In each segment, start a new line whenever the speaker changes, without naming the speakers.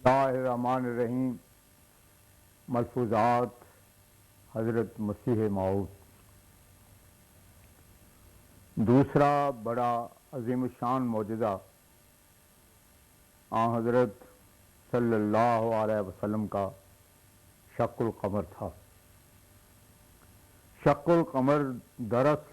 اللہ الرحمن الرحیم۔ ملفوظات حضرت مسیح موعود۔ دوسرا بڑا عظیم الشان معجزہ آن حضرت صلی اللہ علیہ وسلم کا شق القمر تھا۔ شق القمر دراصل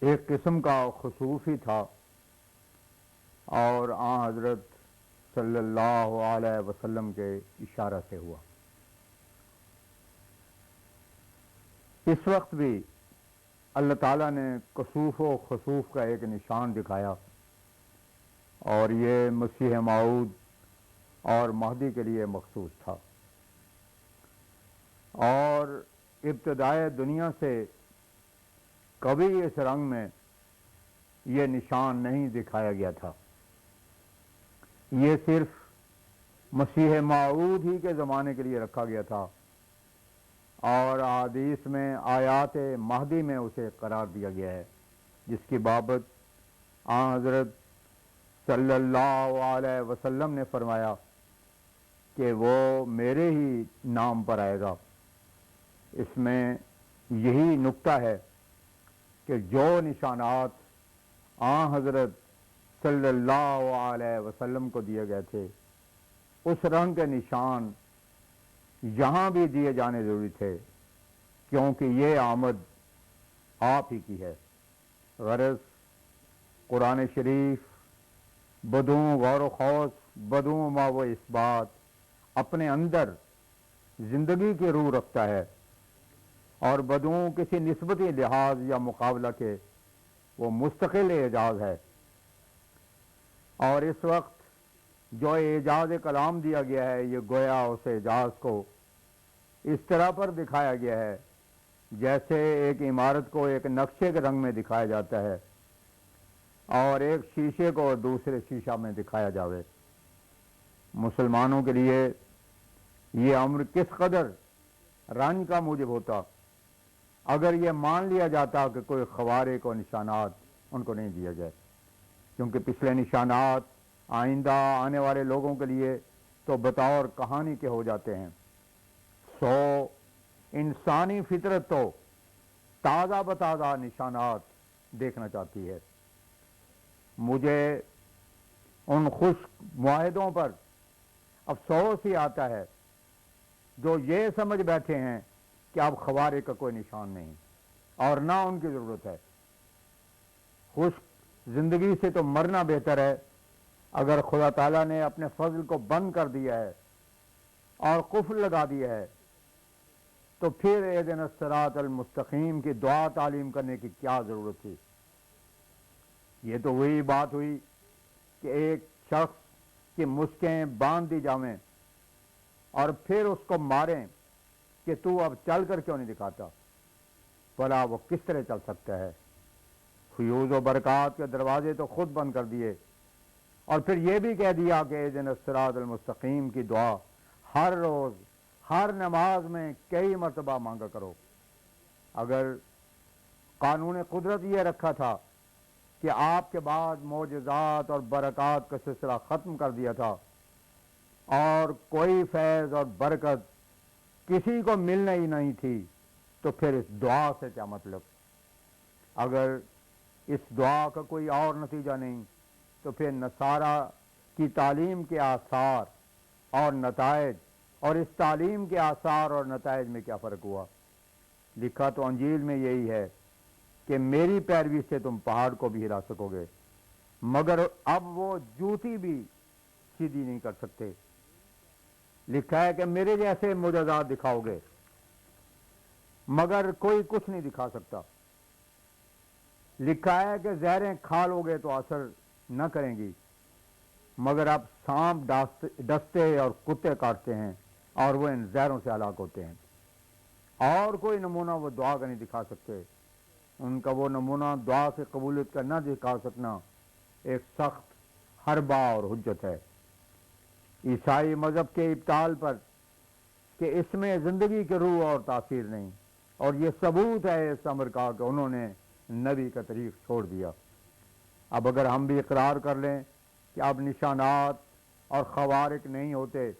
ایک قسم کا خسوف ہی تھا اور آن حضرت صلی اللہ علیہ وسلم کے اشارہ سے ہوا۔ اس وقت بھی اللہ تعالیٰ نے کسوف و خسوف کا ایک نشان دکھایا اور یہ مسیح موعود اور مہدی کے لیے مخصوص تھا، اور ابتدائے دنیا سے کبھی اس رنگ میں یہ نشان نہیں دکھایا گیا تھا۔ یہ صرف مسیح موعود ہی کے زمانے کے لیے رکھا گیا تھا اور احادیث میں آیات مہدی میں اسے قرار دیا گیا ہے، جس کی بابت آن حضرت صلی اللہ علیہ وسلم نے فرمایا کہ وہ میرے ہی نام پر آئے گا۔ اس میں یہی نکتہ ہے کہ جو نشانات آن حضرت صلی اللہ علیہ وسلم کو دیے گئے تھے، اس رنگ کے نشان یہاں بھی دیے جانے ضروری تھے، کیونکہ یہ آمد آپ ہی کی ہے۔ غرض قرآن شریف بدون غور و خوض، بدون ما و اثبات اپنے اندر زندگی کی روح رکھتا ہے، اور بدون کسی نسبتی لحاظ یا مقابلہ کے وہ مستقل اعجاز ہے۔ اور اس وقت جو اعجاز کلام دیا گیا ہے، یہ گویا اس اعجاز کو اس طرح پر دکھایا گیا ہے جیسے ایک عمارت کو ایک نقشے کے رنگ میں دکھایا جاتا ہے اور ایک شیشے کو دوسرے شیشہ میں دکھایا جاوے۔ مسلمانوں کے لیے یہ امر کس قدر رنج کا موجب ہوتا اگر یہ مان لیا جاتا کہ کوئی خوارق و نشانات ان کو نہیں دیا جائے، کیونکہ پچھلے نشانات آئندہ آنے والے لوگوں کے لیے تو بطور کہانی کے ہو جاتے ہیں۔ سو انسانی فطرت تو تازہ بتازہ نشانات دیکھنا چاہتی ہے۔ مجھے ان خوش معاہدوں پر افسوس ہی آتا ہے جو یہ سمجھ بیٹھے ہیں کہ اب خوارق کا کوئی نشان نہیں اور نہ ان کی ضرورت ہے۔ خشک زندگی سے تو مرنا بہتر ہے۔ اگر خدا تعالیٰ نے اپنے فضل کو بند کر دیا ہے اور قفل لگا دیا ہے تو پھر اہدنا الصراط المستقیم کی دعا تعلیم کرنے کی کیا ضرورت تھی؟ یہ تو وہی بات ہوئی کہ ایک شخص کی مشکیں باندھ دی جاویں اور پھر اس کو ماریں کہ تو اب چل کر کیوں نہیں دکھاتا؟ بھلا وہ کس طرح چل سکتا ہے؟ فیوز و برکات کے دروازے تو خود بند کر دیے اور پھر یہ بھی کہہ دیا کہ اہدنا الصراط المستقیم کی دعا ہر روز ہر نماز میں کئی مرتبہ مانگا کرو۔ اگر قانون قدرت یہ رکھا تھا کہ آپ کے بعد معجزات اور برکات کا سلسلہ ختم کر دیا تھا اور کوئی فیض اور برکت کسی کو ملنا ہی نہیں تھی، تو پھر اس دعا سے کیا مطلب؟ اگر اس دعا کا کوئی اور نتیجہ نہیں تو پھر نصارہ کی تعلیم کے آثار اور نتائج اور اس تعلیم کے آثار اور نتائج میں کیا فرق ہوا؟ لکھا تو انجیل میں یہی ہے کہ میری پیروی سے تم پہاڑ کو بھی ہلا سکو گے، مگر اب وہ جوتی بھی سیدھی نہیں کر سکتے۔ لکھا ہے کہ میرے جیسے معجزات دکھاؤ گے، مگر کوئی کچھ نہیں دکھا سکتا۔ لکھا ہے کہ زہریں کھا لو گے تو اثر نہ کریں گی، مگر اب سانپ ڈستے اور کتے کاٹتے ہیں اور وہ ان زہروں سے ہلاک ہوتے ہیں۔ اور کوئی نمونہ وہ دعا کا نہیں دکھا سکتے۔ ان کا وہ نمونہ دعا کی قبولیت کا نہ دکھا سکنا ایک سخت حربہ اور حجت ہے عیسائی مذہب کے ابطال پر کہ اس میں زندگی کی روح اور تاثیر نہیں، اور یہ ثبوت ہے اس امر کا کہ انہوں نے نبی کا طریق چھوڑ دیا۔ اب اگر ہم بھی اقرار کر لیں کہ اب نشانات اور خوارق نہیں ہوتے،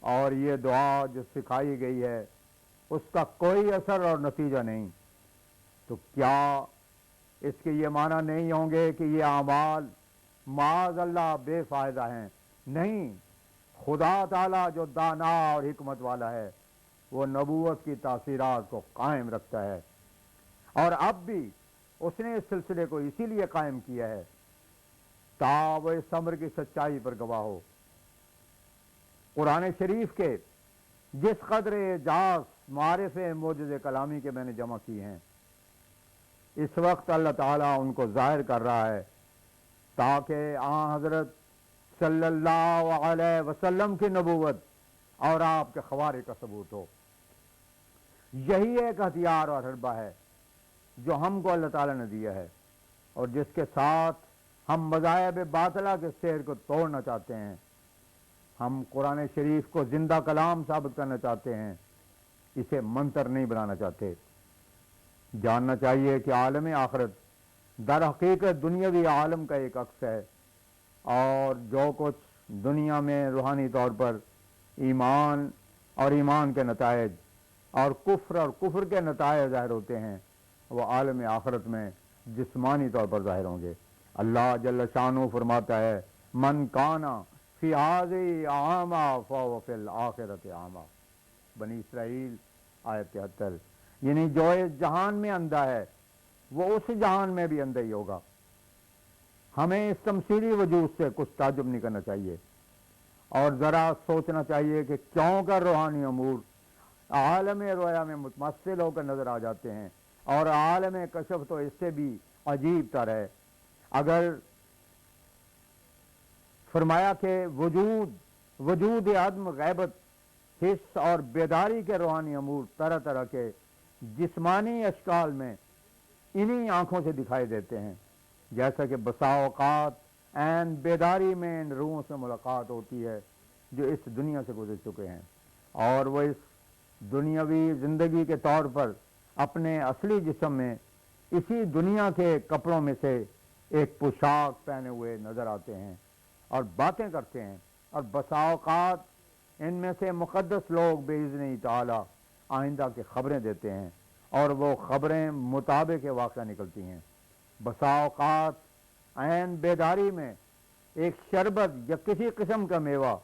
اور یہ دعا جو سکھائی گئی ہے اس کا کوئی اثر اور نتیجہ نہیں، تو کیا اس کے یہ معنی نہیں ہوں گے کہ یہ اعمال معاذ اللہ بے فائدہ ہیں؟ نہیں، خدا تعالیٰ جو دانا اور حکمت والا ہے وہ نبوت کی تاثیرات کو قائم رکھتا ہے، اور اب بھی اس نے اس سلسلے کو اسی لیے قائم کیا ہے تا وہ اس امر کی سچائی پر گواہ ہو۔ قرآن شریف کے جس قدر اعجاز معارف معجز کلامی کے میں نے جمع کیے ہیں، اس وقت اللہ تعالیٰ ان کو ظاہر کر رہا ہے تاکہ آن حضرت صلی اللہ علیہ وسلم کی نبوت اور آپ کے خوارق کا ثبوت ہو۔ یہی ایک ہتھیار اور حربہ ہے جو ہم کو اللہ تعالیٰ نے دیا ہے، اور جس کے ساتھ ہم مذاہب باطلہ کے سیر کو توڑنا چاہتے ہیں۔ ہم قرآن شریف کو زندہ کلام ثابت کرنا چاہتے ہیں، اسے منتر نہیں بنانا چاہتے۔ جاننا چاہیے کہ عالم آخرت در حقیقت دنیاوی عالم کا ایک عکس ہے، اور جو کچھ دنیا میں روحانی طور پر ایمان اور ایمان کے نتائج اور کفر کے نتائج ظاہر ہوتے ہیں، وہ عالم آخرت میں جسمانی طور پر ظاہر ہوں گے۔ اللہ جل شانہ فرماتا ہے من کانا فی ہذہ اعمی فہو فی الآخرۃ اعمی، بنی اسرائیل آیت 73۔ یعنی جو اس جہان میں اندھا ہے وہ اس جہان میں بھی اندھا ہی ہوگا۔ ہمیں اس تمثیلی وجود سے کچھ تعجب نہیں کرنا چاہیے، اور ذرا سوچنا چاہیے کہ کیوں کر روحانی امور عالم رویا میں متمثل ہو کر نظر آ جاتے ہیں، اور عالم کشف تو اس سے بھی عجیب تر ہے۔ اگر فرمایا کہ وجود عدم، غیبت، حس اور بیداری کے روحانی امور طرح طرح کے جسمانی اشکال میں انہی آنکھوں سے دکھائی دیتے ہیں، جیسا کہ بسا اوقات عین بیداری میں ان روحوں سے ملاقات ہوتی ہے جو اس دنیا سے گزر چکے ہیں، اور وہ اس دنیاوی زندگی کے طور پر اپنے اصلی جسم میں اسی دنیا کے کپڑوں میں سے ایک پوشاک پہنے ہوئے نظر آتے ہیں اور باتیں کرتے ہیں، اور بسا اوقات ان میں سے مقدس لوگ باذن تعالی آئندہ کی خبریں دیتے ہیں، اور وہ خبریں مطابق واقعہ نکلتی ہیں۔ بسا اوقات عین بیداری میں ایک شربت یا کسی قسم کا میوہ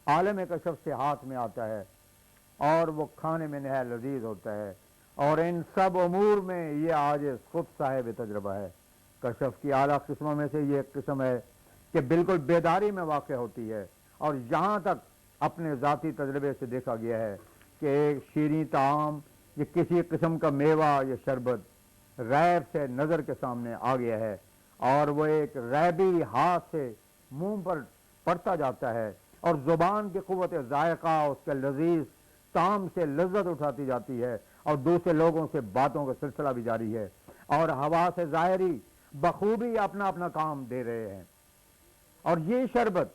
عالم کشف سے ہاتھ میں آتا ہے، اور وہ کھانے میں نہایت لذیذ ہوتا ہے، اور ان سب امور میں یہ عاجز خود صاحب تجربہ ہے۔ کشف کی اعلیٰ قسموں میں سے یہ ایک قسم ہے کہ بالکل بیداری میں واقع ہوتی ہے، اور یہاں تک اپنے ذاتی تجربے سے دیکھا گیا ہے کہ ایک شیریں طعام یا کسی قسم کا میوہ یا شربت غیب سے نظر کے سامنے آ گیا ہے، اور وہ ایک غیبی ہاتھ سے منہ پر پڑتا جاتا ہے، اور زبان کی قوت ذائقہ اس کے لذیذ طعام سے لذت اٹھاتی جاتی ہے، اور دوسرے لوگوں سے باتوں کا سلسلہ بھی جاری ہے، اور ہوا سے ظاہری بخوبی اپنا اپنا کام دے رہے ہیں، اور یہ شربت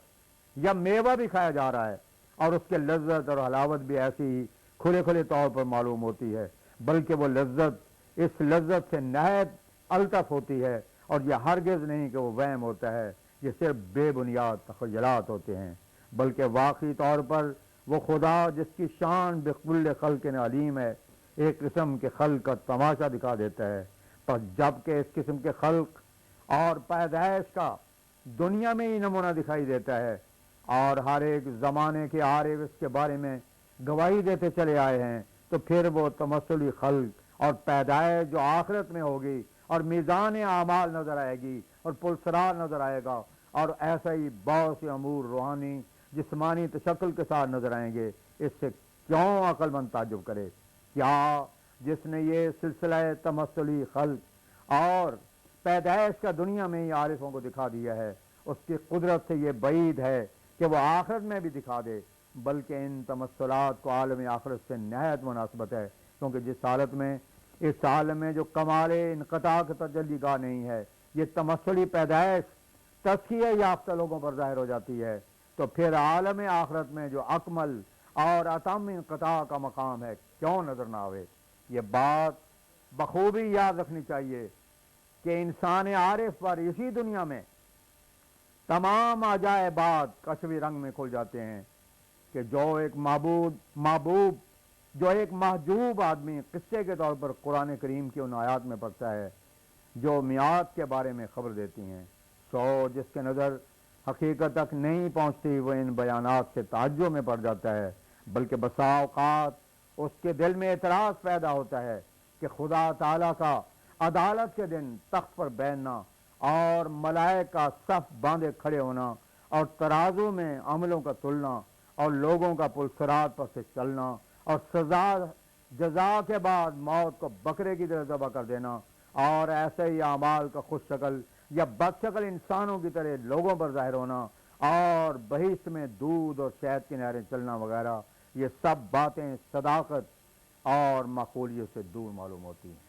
یا میوہ بھی کھایا جا رہا ہے، اور اس کے لذت اور حلاوت بھی ایسی ہی کھلے کھلے طور پر معلوم ہوتی ہے، بلکہ وہ لذت اس لذت سے نہایت الطف ہوتی ہے، اور یہ ہرگز نہیں کہ وہ وہم ہوتا ہے، یہ صرف بے بنیاد تخیلات ہوتے ہیں، بلکہ واقعی طور پر وہ خدا جس کی شان بکل خلق علیم ہے ایک قسم کے خلق کا تماشا دکھا دیتا ہے۔ پر جب کہ اس قسم کے خلق اور پیدائش کا دنیا میں ہی نمونہ دکھائی دیتا ہے، اور ہر ایک زمانے کے عارف اس کے بارے میں گواہی دیتے چلے آئے ہیں، تو پھر وہ تمثلی خلق اور پیدائش جو آخرت میں ہوگی اور میزان اعمال نظر آئے گی اور پلسرار نظر آئے گا، اور ایسا ہی بہت سے امور روحانی جسمانی تشکل کے ساتھ نظر آئیں گے، اس سے کیوں عقل مند تعجب کرے؟ کیا جس نے یہ سلسلہ تمثلی خلق اور پیدائش کا دنیا میں ہی عارفوں کو دکھا دیا ہے، اس کی قدرت سے یہ بعید ہے کہ وہ آخرت میں بھی دکھا دے، بلکہ ان تمثلات کو عالم آخرت سے نہایت مناسبت ہے، کیونکہ جس حالت میں اس عالم میں جو کمال انقطاع کی تجلی گاہ نہیں ہے، یہ تمثلی پیدائش تزکیہ یافتہ لوگوں پر ظاہر ہو جاتی ہے، تو پھر عالم آخرت میں جو اکمل اور اتم انقطاع کا مقام ہے کیوں نظر نہ آوے؟ یہ بات بخوبی یاد رکھنی چاہیے کہ انسان عارف پر اسی دنیا میں تمام عجائبات کشوی رنگ میں کھل جاتے ہیں کہ جو ایک جو ایک محجوب آدمی قصے کے طور پر قرآن کریم کی ان آیات میں پڑھتا ہے جو میعاد کے بارے میں خبر دیتی ہیں، سو جس کے نظر حقیقت تک نہیں پہنچتی وہ ان بیانات سے تعجب میں پڑ جاتا ہے، بلکہ بسا اوقات اس کے دل میں اعتراض پیدا ہوتا ہے کہ خدا تعالیٰ کا عدالت کے دن تخت پر بیٹھنا اور ملائک کا صف باندھے کھڑے ہونا اور ترازو میں عملوں کا تلنا اور لوگوں کا پلسرات پر سے چلنا اور جزا کے بعد موت کو بکرے کی طرح ذبح کر دینا اور ایسے ہی اعمال کا خوش شکل یا بد شکل انسانوں کی طرح لوگوں پر ظاہر ہونا اور بہشت میں دودھ اور شہد کی نہریں چلنا وغیرہ، یہ سب باتیں صداقت اور معقولیت سے دور معلوم ہوتی ہیں۔